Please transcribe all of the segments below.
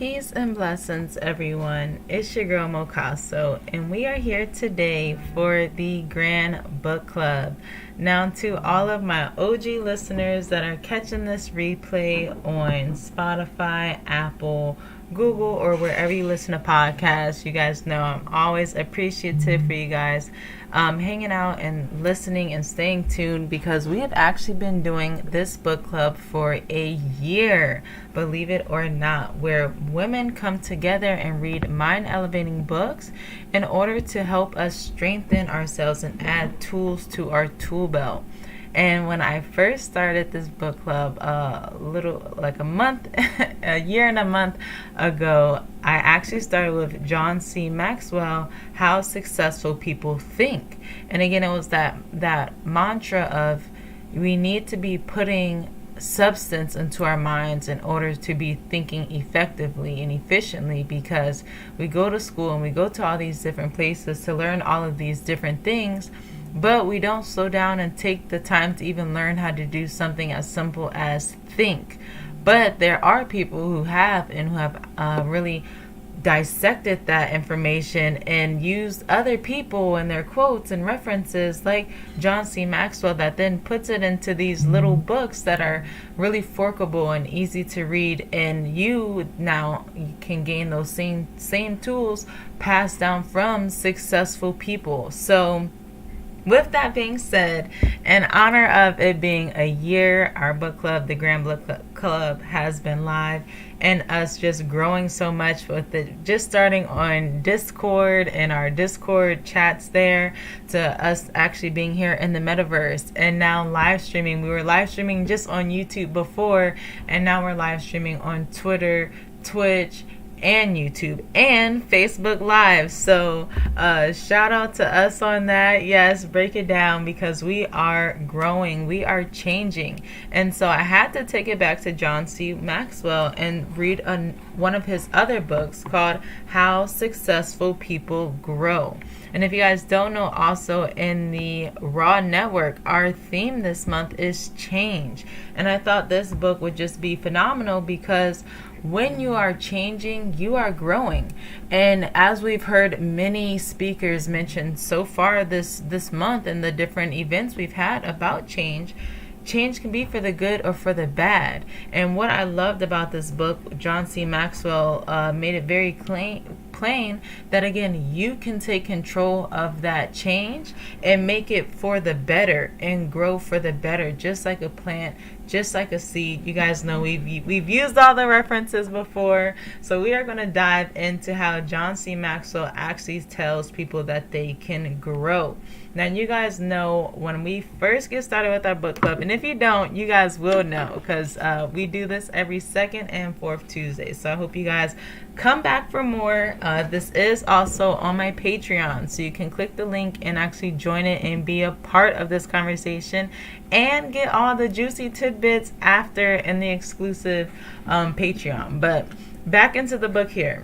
Peace and blessings, everyone. It's your girl Mocaso, and we are here today for the Grand Book Club. Now, to all of my OG listeners that are catching this replay on Spotify, Apple, Google, or wherever you listen to podcasts, you guys know I'm always appreciative for you guys hanging out and listening and staying tuned, because we have actually been doing this book club for a year, believe it or not, where women come together and read mind-elevating books in order to help us strengthen ourselves and add tools to our tool belt. And when I first started this book club a year and a month ago, I actually started with John C Maxwell, How Successful People Think. And again, it was that mantra of we need to be putting substance into our minds in order to be thinking effectively and efficiently, because we go to school and we go to all these different places to learn all of these different things, but we don't slow down and take the time to even learn how to do something as simple as think. But there are people who have really dissected that information and used other people and their quotes and references, like John C Maxwell, that then puts it into these little books that are really forkable and easy to read, and you can gain those same tools passed down from successful people. So with that being said, in honor of it being a year, our book club, the Grand Book Club, has been live, and us just growing so much with it, just starting on Discord and our Discord chats there, to us actually being here in the metaverse and now live streaming. We were live streaming just on YouTube before, and now we're live streaming on Twitter, Twitch, and YouTube and Facebook Live. So shout out to us on that. Yes, break it down, because we are growing, we are changing. And so I had to take it back to John C Maxwell and read one of his other books called How Successful People Grow. And if you guys don't know, also in the Raw Network, our theme this month is change. And I thought this book would just be phenomenal, because when you are changing, you are growing. And as we've heard many speakers mention so far this month and the different events we've had about change can be for the good or for the bad. And what I loved about this book, John C Maxwell made it very plain that, again, you can take control of that change and make it for the better and grow for the better, just like a plant, just like a seed. You guys know we've used all the references before, so we are going to dive into how John C Maxwell actually tells people that they can grow. Now, you guys know when we first get started with our book club, and if you don't, you guys will know, because we do this every second and fourth Tuesday. So I hope you guys come back for more. This is also on my Patreon, so you can click the link and actually join it and be a part of this conversation and get all the juicy tidbits after in the exclusive Patreon. But back into the book here.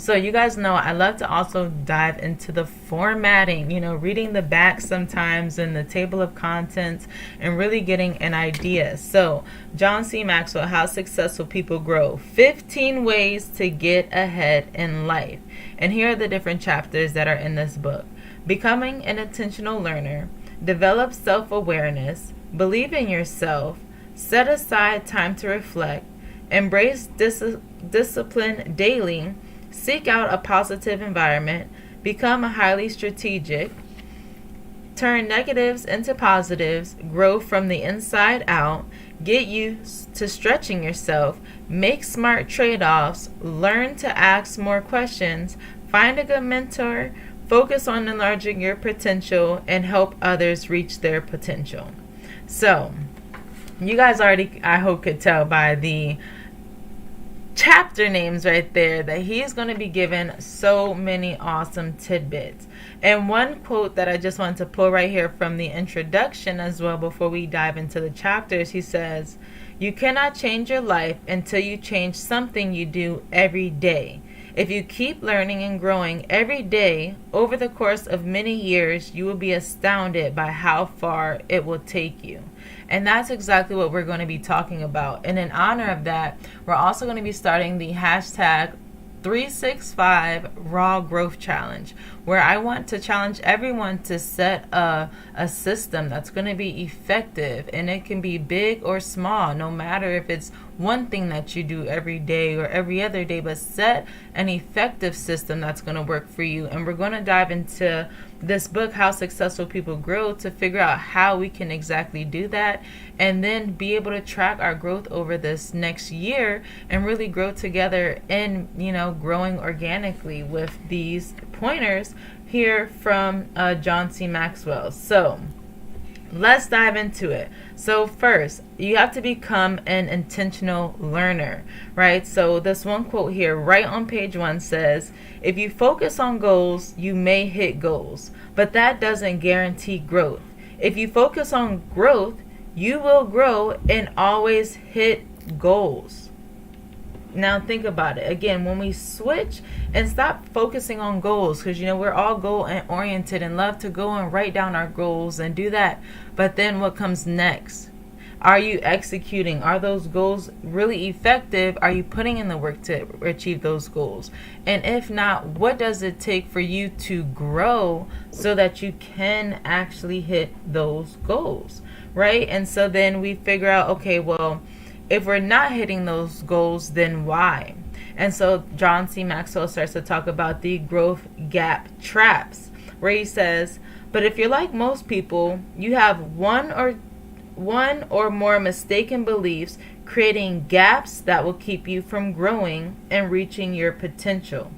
So you guys know I love to also dive into the formatting, reading the back sometimes and the table of contents and really getting an idea. So John C Maxwell, How Successful People Grow, 15 ways to get ahead in life. And here are the different chapters that are in this book. Becoming an intentional learner, develop self-awareness, believe in yourself, set aside time to reflect, embrace discipline daily, seek out a positive environment, become highly strategic, turn negatives into positives, grow from the inside out, get used to stretching yourself, make smart trade-offs, learn to ask more questions, find a good mentor, focus on enlarging your potential, and help others reach their potential. So, you guys already, I hope, could tell by the chapter names right there that he's going to be given so many awesome tidbits. And one quote that I just wanted to pull right here from the introduction as well before we dive into the chapters, he says, "You cannot change your life until you change something you do every day. If you keep learning and growing every day over the course of many years, you will be astounded by how far it will take you." And that's exactly what we're going to be talking about. And in honor of that, we're also going to be starting the hashtag 365 Raw Growth Challenge, where I want to challenge everyone to set a system that's going to be effective, and it can be big or small, no matter if it's one thing that you do every day or every other day, but set an effective system that's going to work for you. And we're going to dive into this book, How Successful People Grow, to figure out how we can exactly do that, and then be able to track our growth over this next year and really grow together and, growing organically with these pointers here from John C Maxwell. So let's dive into it. So first, you have to become an intentional learner, right? So this one quote here, right on page 1 says, if you focus on goals, you may hit goals, but that doesn't guarantee growth. If you focus on growth, you will grow and always hit goals. Now think about it. Again, when we switch and stop focusing on goals, because we're all goal oriented and love to go and write down our goals and do that. But then what comes next? Are you executing? Are those goals really effective? Are you putting in the work to achieve those goals? And if not, what does it take for you to grow so that you can actually hit those goals, right? And so then we figure out, okay, well, if we're not hitting those goals, then why? And so John C. Maxwell starts to talk about the growth gap traps, where he says, but if you're like most people, you have one or more mistaken beliefs, creating gaps that will keep you from growing and reaching your potential.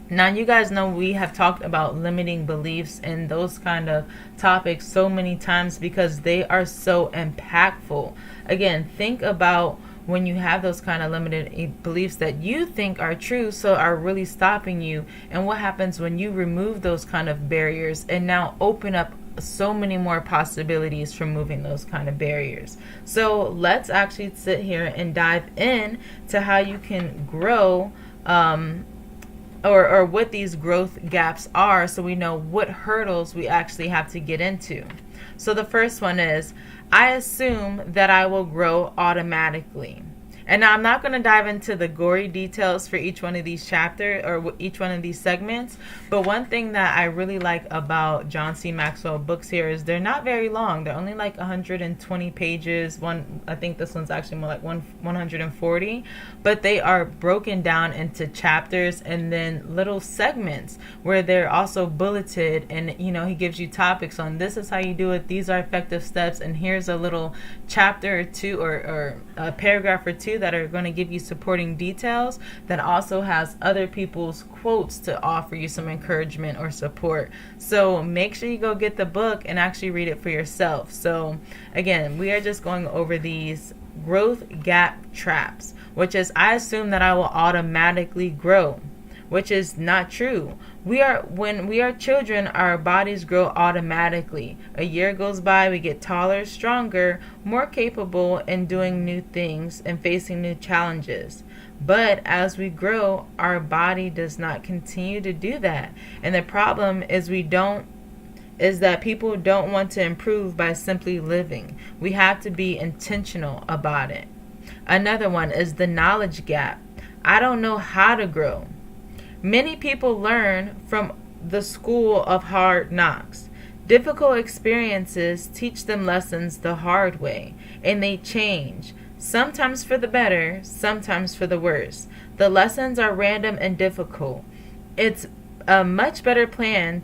Now, you guys know we have talked about limiting beliefs and those kind of topics so many times because they are so impactful. Again, think about when you have those kind of limited beliefs that you think are true, so are really stopping you, and what happens when you remove those kind of barriers and now open up so many more possibilities for moving those kind of barriers. So let's actually sit here and dive in to how you can grow or what these growth gaps are, so we know what hurdles we actually have to get into. So the first one is, I assume that I will grow automatically. And now I'm not going to dive into the gory details for each one of these chapters or each one of these segments. But one thing that I really like about John C. Maxwell books here is they're not very long. They're only like 120 pages. I think this one's actually more like 140. But they are broken down into chapters and then little segments where they're also bulleted. And, he gives you topics on this is how you do it. These are effective steps. And here's a little chapter or two or a paragraph or two that are going to give you supporting details that also has other people's quotes to offer you some encouragement or support. So make sure you go get the book and actually read it for yourself. So again, we are just going over these growth gap traps, which is I assume that I will automatically grow, which is not true. When we are children, our bodies grow automatically. A year goes by, we get taller, stronger, more capable in doing new things and facing new challenges. But as we grow, our body does not continue to do that. And the problem is that people don't want to improve by simply living. We have to be intentional about it. Another one is the knowledge gap. I don't know how to grow. Many people learn from the school of hard knocks. Difficult experiences teach them lessons the hard way, and they change, sometimes for the better, sometimes for the worse. The lessons are random and difficult. It's a much better plan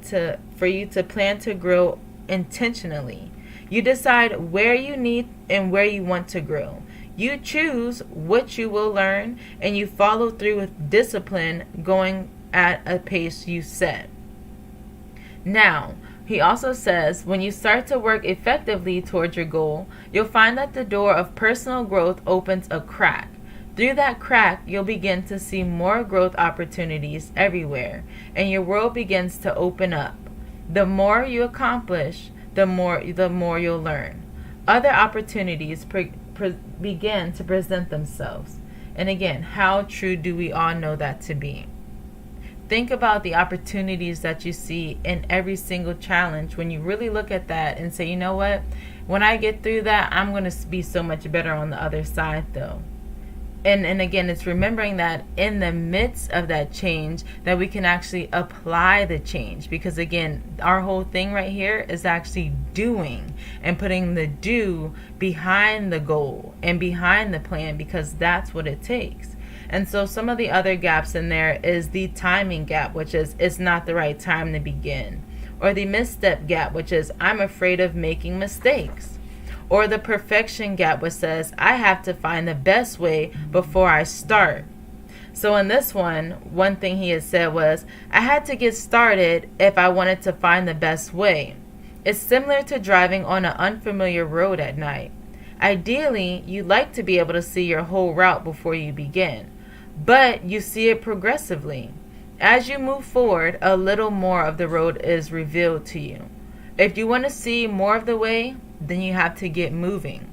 for you to plan to grow intentionally. You decide where you need and where you want to grow. You choose what you will learn, and you follow through with discipline, going at a pace you set. Now, he also says, when you start to work effectively towards your goal, you'll find that the door of personal growth opens a crack. Through that crack, you'll begin to see more growth opportunities everywhere, and your world begins to open up. The more you accomplish, the more you'll learn. Other opportunities begin to present themselves. And again, how true do we all know that to be? Think about the opportunities that you see in every single challenge when you really look at that and say, you know what? When I get through that, I'm going to be so much better on the other side, though. And again, it's remembering that in the midst of that change, that we can actually apply the change. Because again, our whole thing right here is actually doing and putting the do behind the goal and behind the plan, because that's what it takes. And so some of the other gaps in there is the timing gap, which is it's not the right time to begin. Or the misstep gap, which is I'm afraid of making mistakes. Or the perfection gap, which says I have to find the best way before I start. So in this one thing he had said was, I had to get started if I wanted to find the best way. It's similar to driving on an unfamiliar road at night. Ideally, you'd like to be able to see your whole route before you begin, but you see it progressively. As you move forward, a little more of the road is revealed to you. If you want to see more of the way, then you have to get moving,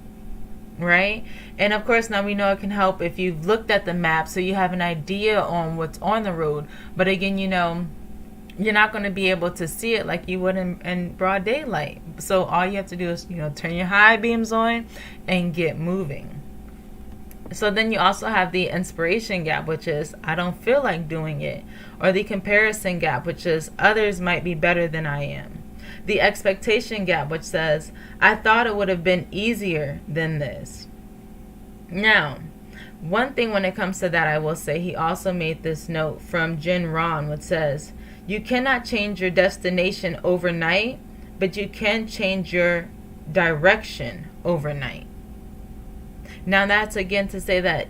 right? And of course, now we know it can help if you've looked at the map so you have an idea on what's on the road. But again, you're not going to be able to see it like you would in broad daylight. So all you have to do is, turn your high beams on and get moving. So then you also have the inspiration gap, which is I don't feel like doing it. Or the comparison gap, which is others might be better than I am. The expectation gap, which says, I thought it would have been easier than this. Now, one thing when it comes to that, I will say he also made this note from Jen Ron, which says, you cannot change your destination overnight, but you can change your direction overnight. Now, that's again to say that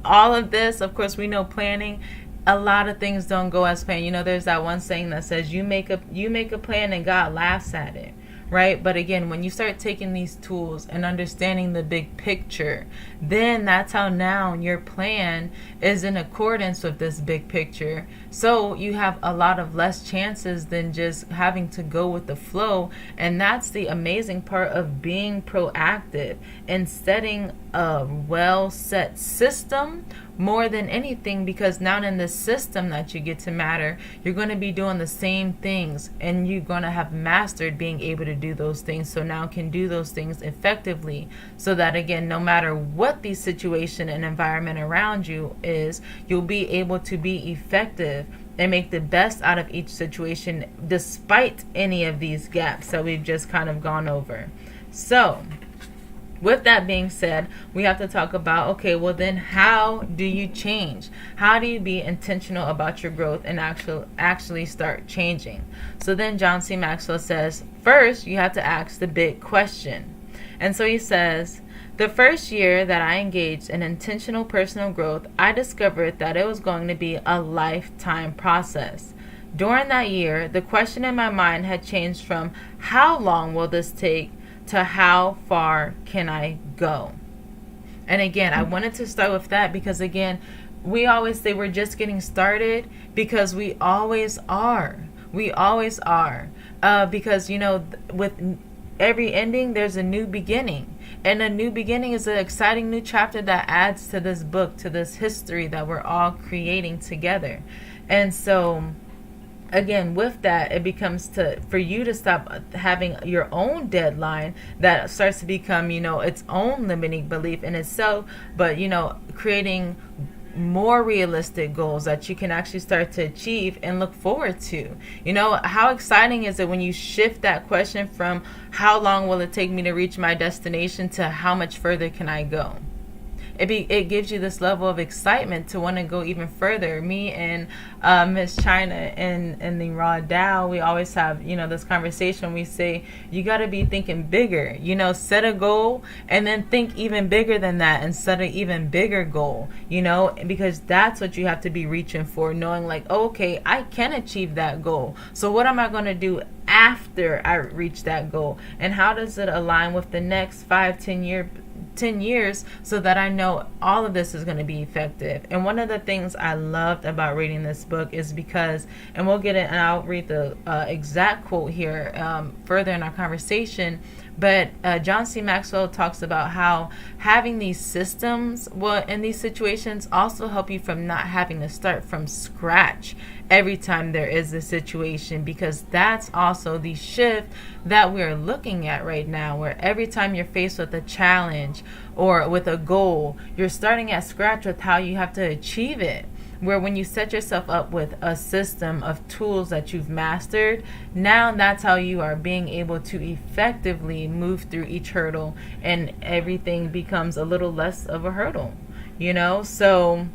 all of this, of course, we know planning, a lot of things don't go as planned. There's that one saying that says you make a plan and God laughs at it, right? But again, when you start taking these tools and understanding the big picture, then that's how now your plan is in accordance with this big picture. So you have a lot of less chances than just having to go with the flow. And that's the amazing part of being proactive and setting a well set system more than anything, because now in the system that you get to matter, you're going to be doing the same things and you're going to have mastered being able to do those things. So now can do those things effectively, so that again, no matter what the situation and environment around you is, you'll be able to be effective and make the best out of each situation despite any of these gaps that we've just kind of gone over. So with that being said, we have to talk about, okay, well then how do you change? How do you be intentional about your growth and actually start changing? So then John C Maxwell says, first you have to ask the big question. And so he says, the first year that I engaged in intentional personal growth, I discovered that it was going to be a lifetime process. During that year, the question in my mind had changed from how long will this take to how far can I go? And again, I wanted to start with that because again, we always say we're just getting started, because we always are. We always are. Because, with every ending, there's a new beginning. And a new beginning is an exciting new chapter that adds to this book, to this history that we're all creating together. And so again, with that, it becomes for you to stop having your own deadline that starts to become, its own limiting belief in itself, but, creating more realistic goals that you can actually start to achieve and look forward to. How exciting is it when you shift that question from how long will it take me to reach my destination to how much further can I go? It gives you this level of excitement to want to go even further. Me and Miss China and the Raw Dow, we always have, this conversation. We say, you got to be thinking bigger, set a goal and then think even bigger than that and set an even bigger goal, because that's what you have to be reaching for, knowing like, oh, okay, I can achieve that goal. So what am I going to do after I reach that goal? And how does it align with the next 10 years so that I know all of this is going to be effective? And one of the things I loved about reading this book is because, and we'll get it, and I'll read the exact quote here further in our conversation, But John C Maxwell talks about how having these systems, well, in these situations also help you from not having to start from scratch every time there is a situation, because that's also the shift that we're looking at right now, where every time you're faced with a challenge or with a goal, you're starting at scratch with how you have to achieve it. Where when you set yourself up with a system of tools that you've mastered, now that's how you are being able to effectively move through each hurdle, and everything becomes a little less of a hurdle, you know? So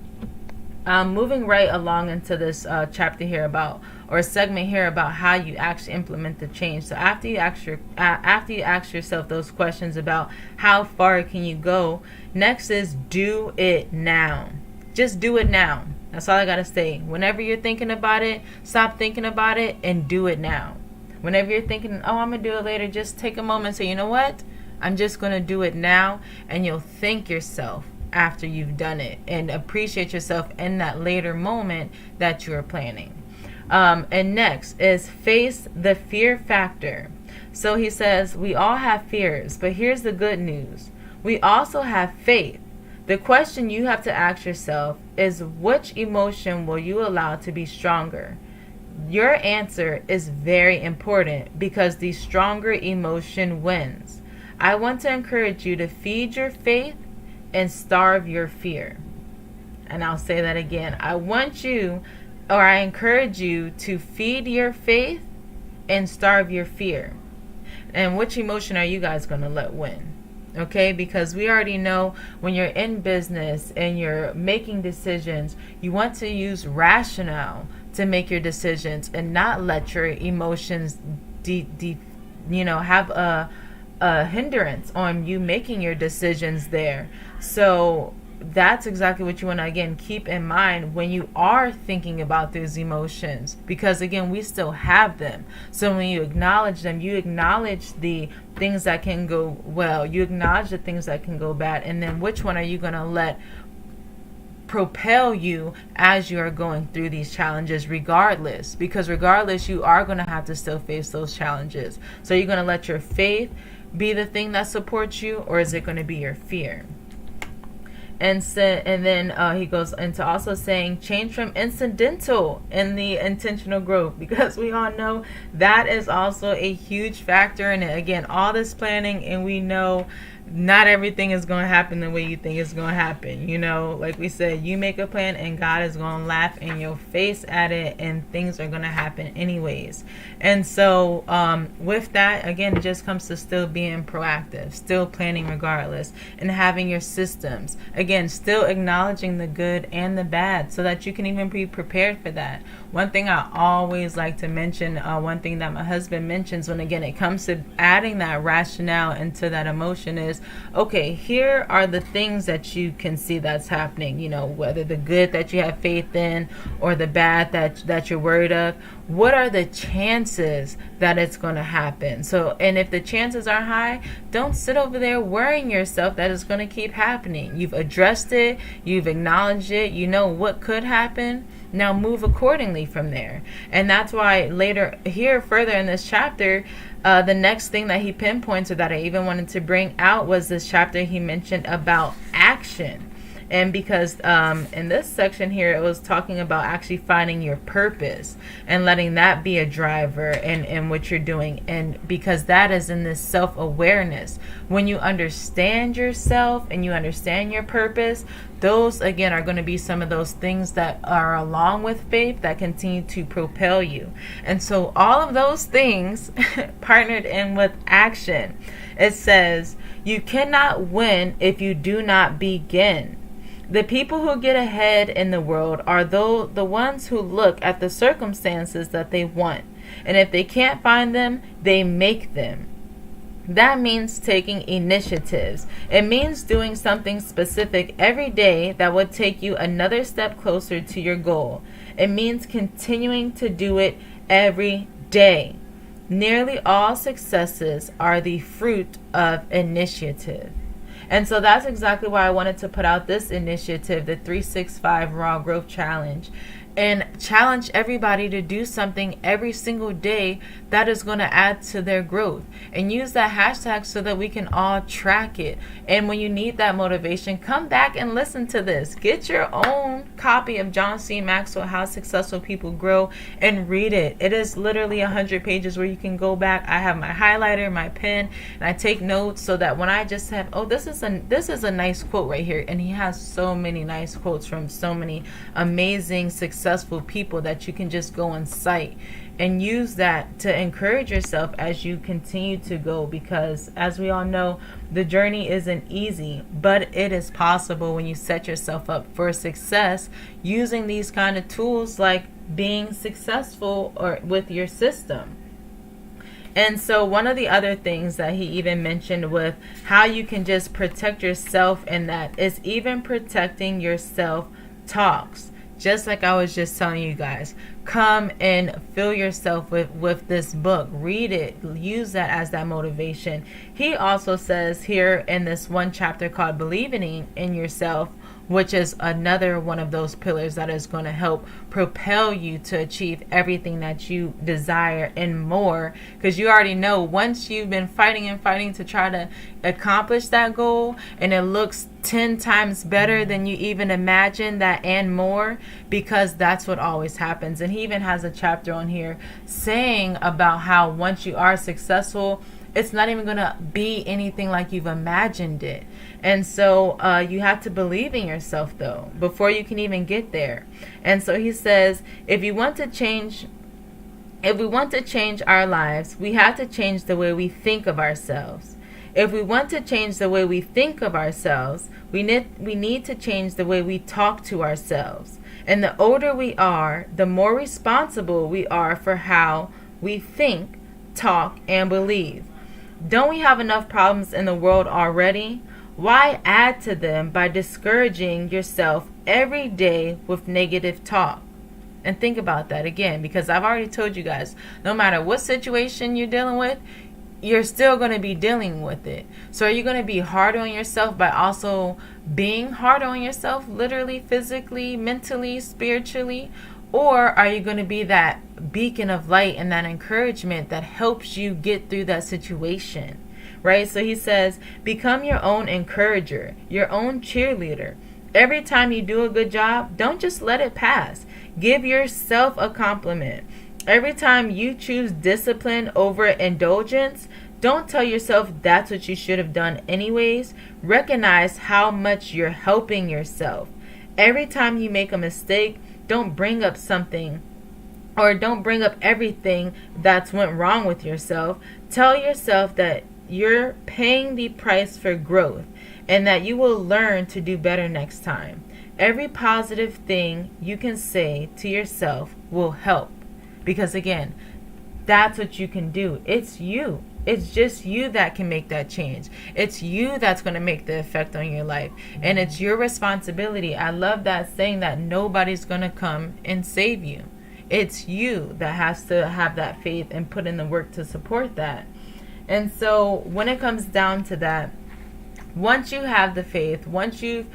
moving right along into this chapter here about, or segment here about how you actually implement the change. So after you ask yourself those questions about how far can you go, next is do it now. Just do it now. That's all I gotta say. Whenever you're thinking about it, stop thinking about it and do it now. Whenever you're thinking, oh, I'm gonna do it later, just take a moment and say, you know what? I'm just gonna do it now, and you'll thank yourself after you've done it and appreciate yourself in that later moment that you are planning. And next is face the fear factor. So he says, we all have fears, but here's the good news. We also have faith. The question you have to ask yourself is, which emotion will you allow to be stronger? Your answer is very important, because the stronger emotion wins. I want to encourage you to feed your faith and starve your fear. And I'll say that again. I encourage you to feed your faith and starve your fear. And which emotion are you guys going to let win? Okay, because we already know when you're in business and you're making decisions, you want to use rationale to make your decisions and not let your emotions have a hindrance on you making your decisions there. So that's exactly what you want to, again, keep in mind when you are thinking about those emotions, because again, we still have them. So when you acknowledge them, you acknowledge the things that can go well, you acknowledge the things that can go bad, and then which one are you going to let propel you as you are going through these challenges, regardless, because regardless, you are going to have to still face those challenges. So you're going to let your faith be the thing that supports you, or is it going to be your fear? And then he goes into also saying, change from incidental in the intentional growth, because we all know that is also a huge factor in it. Again, all this planning, and we know not everything is going to happen the way you think it's going to happen. You know, like we said, you make a plan and God is going to laugh in your face at it, and things are going to happen anyways. And so with that, again, it just comes to still being proactive, still planning regardless, and having your systems. Again, still acknowledging the good and the bad so that you can even be prepared for that. One thing I always like to mention, one thing that my husband mentions when, again, it comes to adding that rationale into that emotion is, okay, here are the things that you can see that's happening, you know, whether the good that you have faith in or the bad that you're worried of. What are the chances that it's going to happen? So, and if the chances are high, don't sit over there worrying yourself that it's going to keep happening. You've addressed it, you've acknowledged it, you know what could happen. Now move accordingly from there. And that's why later here, further in this chapter, the next thing that he pinpoints, or that I even wanted to bring out, was this chapter he mentioned about action. And because in this section here, it was talking about actually finding your purpose and letting that be a driver in what you're doing. And because that is in this self-awareness. When you understand yourself and you understand your purpose, those, again, are going to be some of those things that are along with faith that continue to propel you. And so all of those things partnered in with action. It says, you cannot win if you do not begin. The people who get ahead in the world are the ones who look at the circumstances that they want. And if they can't find them, they make them. That means taking initiatives. It means doing something specific every day that would take you another step closer to your goal. It means continuing to do it every day. Nearly all successes are the fruit of initiative. And so that's exactly why I wanted to put out this initiative, the 365 Raw Growth Challenge. and challenge everybody to do something every single day that is going to add to their growth, and use that hashtag so that we can all track it. And when you need that motivation, come back and listen to this. Get your own copy of John C Maxwell, How Successful People Grow, and read it. It is literally 100 pages where you can go back. I have my highlighter, my pen, and I take notes so that when I just have, oh, this is a nice quote right here, and he has so many nice quotes from so many amazing successful people that you can just go and cite and use that to encourage yourself as you continue to go, because as we all know, the journey isn't easy, but it is possible when you set yourself up for success using these kind of tools like being successful or with your system. And so one of the other things that he even mentioned with how you can just protect yourself, and that is even protecting your self-talks. Just like I was just telling you guys, come and fill yourself with this book. Read it. Use that as that motivation. He also says here in this one chapter called Believing in Yourself, which is another one of those pillars that is going to help propel you to achieve everything that you desire and more. Because you already know, once you've been fighting and fighting to try to accomplish that goal, and it looks 10 times better than you even imagined, that and more, because that's what always happens. And he even has a chapter on here saying about how once you are successful, it's not even going to be anything like you've imagined it. And so you have to believe in yourself, though, before you can even get there. And so he says, if we want to change our lives, we have to change the way we think of ourselves. If we want to change the way we think of ourselves, we need to change the way we talk to ourselves. And the older we are, the more responsible we are for how we think, talk, and believe. Don't we have enough problems in the world already? Why add to them by discouraging yourself every day with negative talk? And think about that again, because I've already told you guys, no matter what situation you're dealing with, you're still going to be dealing with it. So are you going to be harder on yourself by also being harder on yourself, literally, physically, mentally, spiritually? Or are you going to be that beacon of light and that encouragement that helps you get through that situation? Right? So he says, become your own encourager, your own cheerleader. Every time you do a good job, don't just let it pass. Give yourself a compliment. Every time you choose discipline over indulgence, don't tell yourself that's what you should have done anyways. Recognize how much you're helping yourself. Every time you make a mistake, don't bring up something, or don't bring up everything that's went wrong with yourself. Tell yourself that you're paying the price for growth and that you will learn to do better next time. Every positive thing you can say to yourself will help. Because again, that's what you can do. It's you. It's just you that can make that change. It's you that's going to make the effect on your life. And it's your responsibility. I love that saying that nobody's going to come and save you. It's you that has to have that faith and put in the work to support that. And so when it comes down to that, once you have the faith, once you've,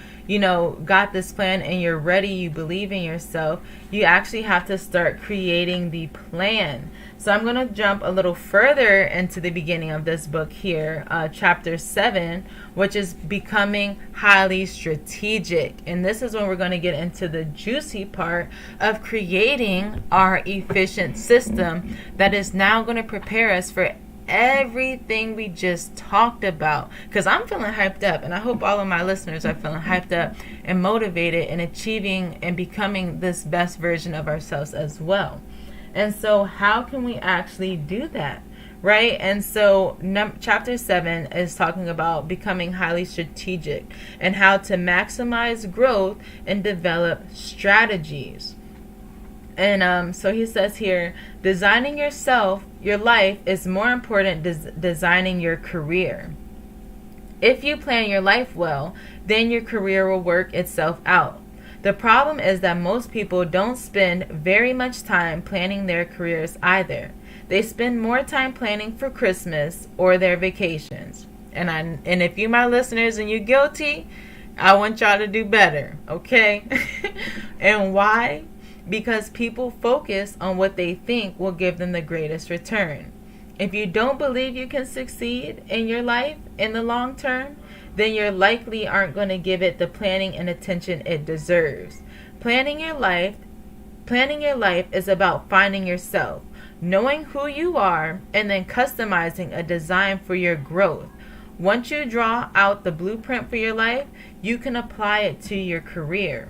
got this plan and you're ready, you believe in yourself, you actually have to start creating the plan. So I'm going to jump a little further into the beginning of this book here, chapter 7, which is becoming highly strategic. And this is when we're going to get into the juicy part of creating our efficient system that is now going to prepare us for everything we just talked about. Because I'm feeling hyped up, and I hope all of my listeners are feeling hyped up and motivated and achieving and becoming this best version of ourselves as well. And so how can we actually do that? Right? And so chapter 7 is talking about becoming highly strategic and how to maximize growth and develop strategies. And so he says here, designing your life is more important than designing your career. If you plan your life well, then your career will work itself out. The problem is that most people don't spend very much time planning their careers either. They spend more time planning for Christmas or their vacations. And if you my listeners and you're guilty, I want y'all to do better, okay? And why? because people focus on what they think will give them the greatest return. If you don't believe you can succeed in your life in the long term, then you likely aren't going to give it the planning and attention it deserves. Planning your life is about finding yourself, knowing who you are, and then customizing a design for your growth. Once you draw out the blueprint for your life, you can apply it to your career.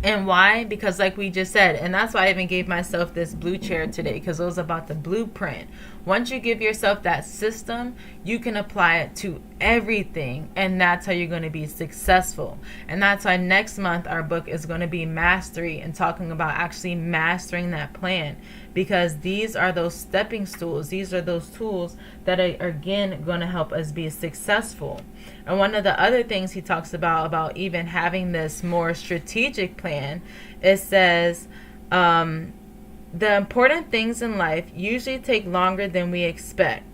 And why? Because like we just said, and that's why I even gave myself this blue chair today, because it was about the blueprint. Once you give yourself that system, you can apply it to everything, and that's how you're going to be successful. And that's why next month our book is going to be Mastery, and talking about actually mastering that plan, because these are those stepping stools. These are those tools that are again going to help us be successful. And one of the other things he talks about even having this more strategic plan, it says the important things in life usually take longer than we expect,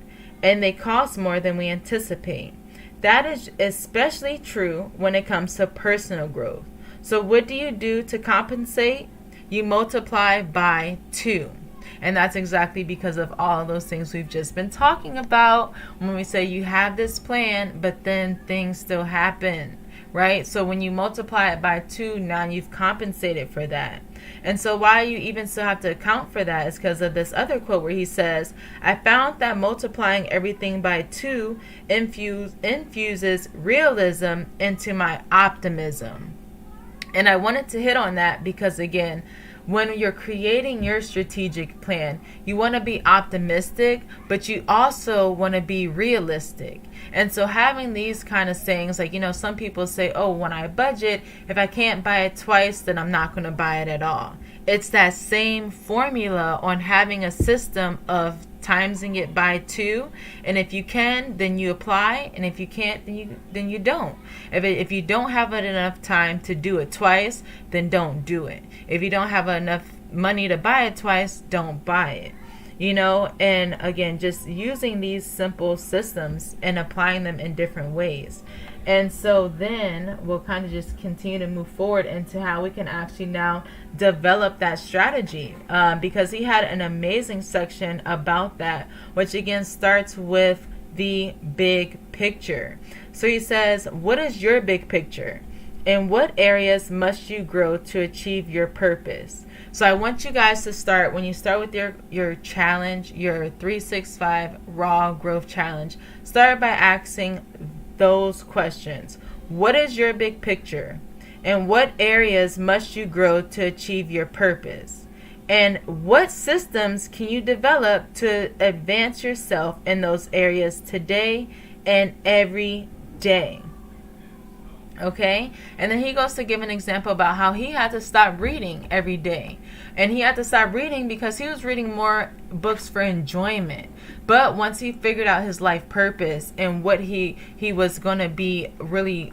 and they cost more than we anticipate. That is especially true when it comes to personal growth. So what do you do to compensate? You multiply by 2. And that's exactly because of all of those things we've just been talking about. When we say you have this plan, but then things still happen, right? So when you multiply it by 2, now you've compensated for that. And so why you even still have to account for that is because of this other quote where he says, I found that multiplying everything by 2 infuses realism into my optimism. And I wanted to hit on that because, again, when you're creating your strategic plan, you want to be optimistic, but you also want to be realistic. And so having these kind of sayings, like, some people say, oh, when I budget, if I can't buy it twice, then I'm not going to buy it at all. It's that same formula on having a system of timesing it by 2, and if you can, then you apply, and if you can't, then you don't. If you don't have enough time to do it twice, then don't do it. If you don't have enough money to buy it twice, don't buy it. And again, just using these simple systems and applying them in different ways. And so then we'll kind of just continue to move forward into how we can actually now develop that strategy, because he had an amazing section about that, which again starts with the big picture. So he says, what is your big picture? In what areas must you grow to achieve your purpose? So I want you guys to start, when you start with your challenge, your 365 Raw Growth Challenge, start by asking those questions. What is your big picture? And what areas must you grow to achieve your purpose? And what systems can you develop to advance yourself in those areas today and every day? Okay, and then he goes to give an example about how he had to stop reading every day. And he had to stop reading because he was reading more books for enjoyment. But once he figured out his life purpose and what he was going to be really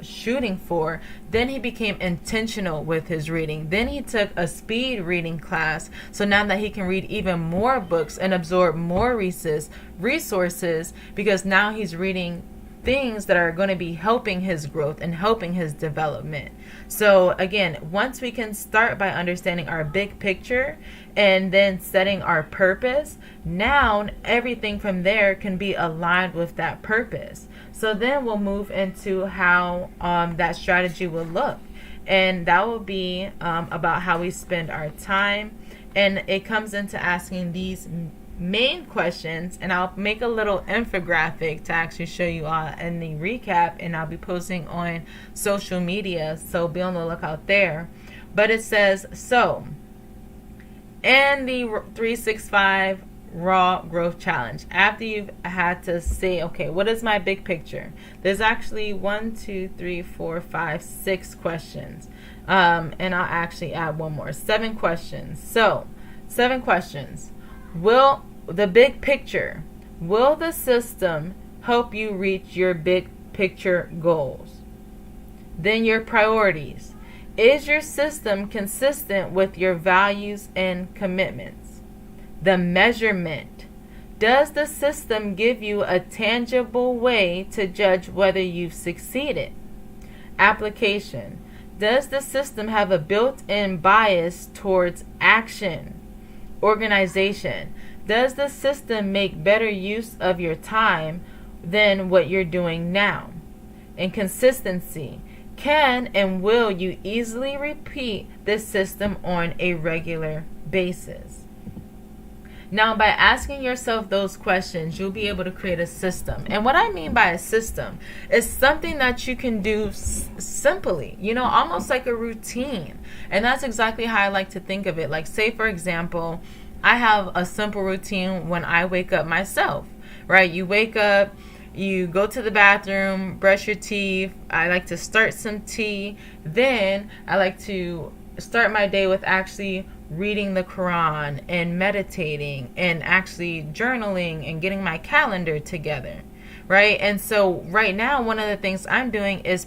shooting for, then he became intentional with his reading. Then he took a speed reading class. So now that he can read even more books and absorb more resources, because now he's reading things that are going to be helping his growth and helping his development. So again, once we can start by understanding our big picture and then setting our purpose, now everything from there can be aligned with that purpose. So then we'll move into how that strategy will look. And that will be about how we spend our time. And it comes into asking these main questions, and I'll make a little infographic to actually show you all in the recap, and I'll be posting on social media, so be on the lookout there. But it says, so in the 365 Raw Growth Challenge, after you've had to say, okay, what is my big picture? There's actually 6 questions, and I'll actually add one more, 7 questions. So 7 questions. Will the big picture, will the system help you reach your big picture goals? Then your priorities. Is your system consistent with your values and commitments? The measurement. Does the system give you a tangible way to judge whether you've succeeded? Application. Does the system have a built-in bias towards action, organization? Does the system make better use of your time than what you're doing now? And consistency. Can and will you easily repeat this system on a regular basis? Now, by asking yourself those questions, you'll be able to create a system. And what I mean by a system is something that you can do simply, almost like a routine. And that's exactly how I like to think of it. Like, say, for example, I have a simple routine when I wake up myself, right? You wake up, you go to the bathroom, brush your teeth. I like to start some tea. Then I like to start my day with actually reading the Quran and meditating and actually journaling and getting my calendar together, right? And so right now, one of the things I'm doing is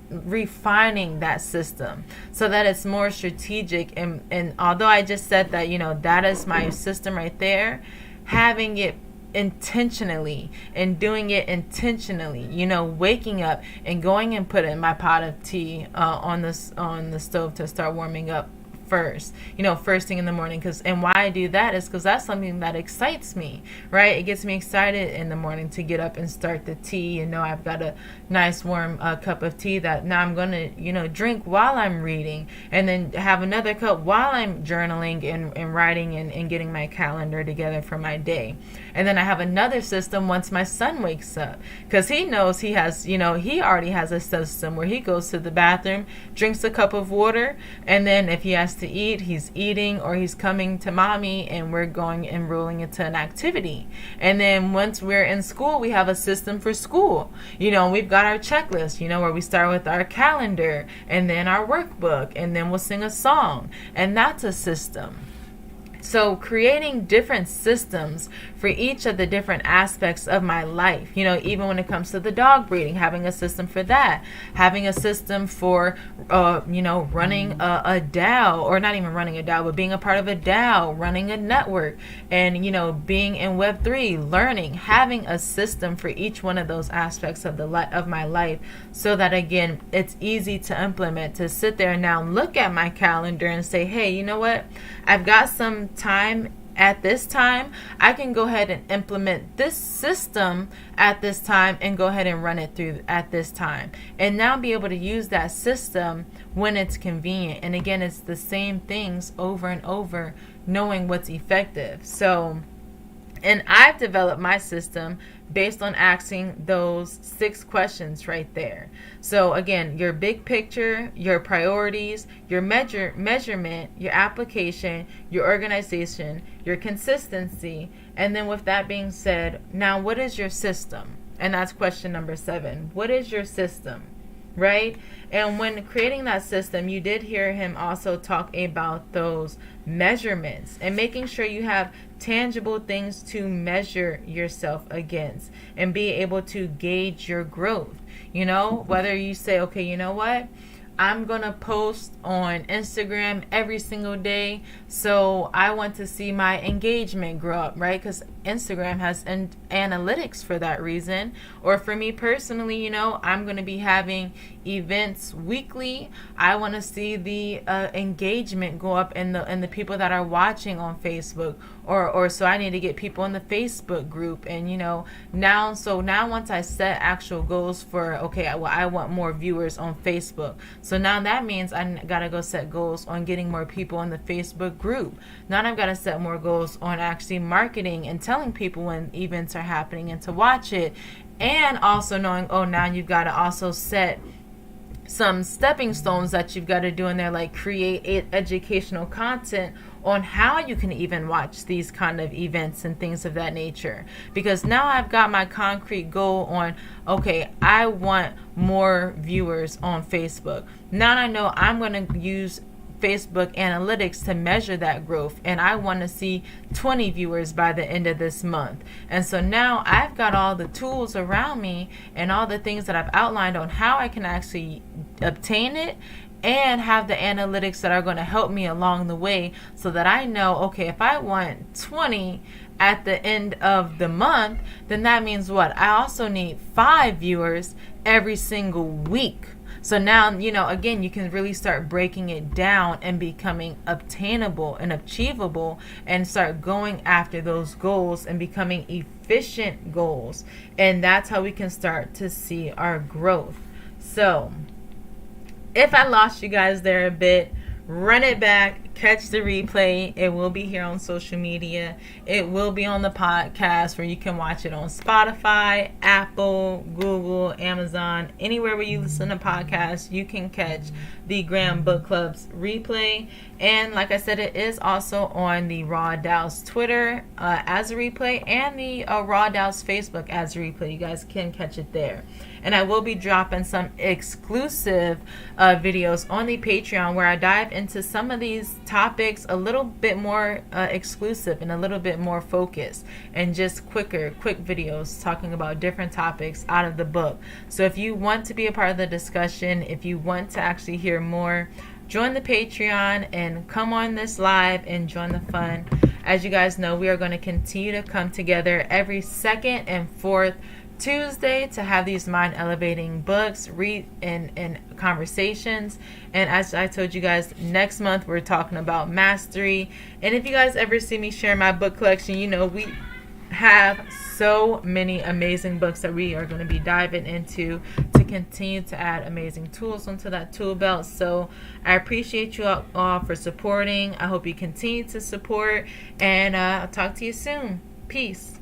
refining that system so that it's more strategic. And although I just said that, that is my system right there, having it intentionally and doing it intentionally, waking up and going and putting my pot of tea on the stove to start warming up first thing in the morning. And why I do that is because that's something that excites me, right? It gets me excited in the morning to get up and start the tea and know I've got a nice warm cup of tea that now I'm going to drink while I'm reading, and then have another cup while I'm journaling and writing and getting my calendar together for my day. And then I have another system once my son wakes up, because he knows he has, he already has a system where he goes to the bathroom, drinks a cup of water, and then if he has to eat, he's eating, or he's coming to mommy and we're going and rolling into an activity. And then once we're in school, we have a system for school. We've got our checklist, where we start with our calendar and then our workbook, and then we'll sing a song, and that's a system. So creating different systems for each of the different aspects of my life, even when it comes to the dog breeding, having a system for that, having a system for, running a DAO, or not even running a DAO, but being a part of a DAO, running a network, and, being in Web3, learning, having a system for each one of those aspects of of my life, so that, again, it's easy to implement, to sit there and now look at my calendar and say, hey, you know what? I've got some time at this time. I can go ahead and implement this system at this time and go ahead and run it through at this time, and now be able to use that system when it's convenient. And again, it's the same things over and over, knowing what's effective. So, and I've developed my system based on asking those 6 questions right there. So again, your big picture, your priorities, your measurement, your application, your organization, your consistency. And then with that being said, now what is your system? And that's question number 7. What is your system? Right? And when creating that system, you did hear him also talk about those measurements and making sure you have tangible things to measure yourself against and be able to gauge your growth. Whether you say, okay, you know what? I'm going to post on Instagram every single day, so I want to see my engagement grow up, right? Because Instagram has analytics for that reason. Or for me personally, I'm going to be having events weekly. I want to see the engagement go up in the people that are watching on Facebook, or so I need to get people in the Facebook group. And now once I set actual goals for, okay, well, I want more viewers on Facebook, so now that means I gotta go set goals on getting more people in the Facebook group. Now I've got to set more goals on actually marketing and telling people when events are happening and to watch it. And also knowing, now you've got to also set some stepping stones that you've got to do in there, like create educational content on how you can even watch these kind of events and things of that nature. Because now I've got my concrete goal on, okay, I want more viewers on Facebook. Now I know I'm going to use Facebook analytics to measure that growth, and I want to see 20 viewers by the end of this month. And so now I've got all the tools around me and all the things that I've outlined on how I can actually obtain it, and have the analytics that are going to help me along the way, so that I know, okay, if I want 20 at the end of the month, then that means what? I also need 5 viewers every single week. So now, again, you can really start breaking it down and becoming obtainable and achievable, and start going after those goals and becoming efficient goals. And that's how we can start to see our growth. So if I lost you guys there a bit, run it back, catch the replay. It will be here on social media. It will be on the podcast where you can watch it on Spotify, Apple, Google, Amazon, anywhere where you listen to podcasts, you can catch the Graham Book Club's replay. And like I said, it is also on the Raw Douse Twitter as a replay, and the Raw Douse Facebook as a replay. You guys can catch it there. And I will be dropping some exclusive videos on the Patreon where I dive into some of these topics a little bit more exclusive and a little bit more focused, and just quick videos talking about different topics out of the book. So if you want to be a part of the discussion, if you want to actually hear more, join the Patreon and come on this live and join the fun. As you guys know, we are going to continue to come together every second and fourth Tuesday to have these mind elevating books, read and conversations. And as I told you guys, next month we're talking about mastery. And if you guys ever see me share my book collection, we have so many amazing books that we are going to be diving into to continue to add amazing tools onto that tool belt. So I appreciate you all for supporting. I hope you continue to support, and I'll talk to you soon. Peace.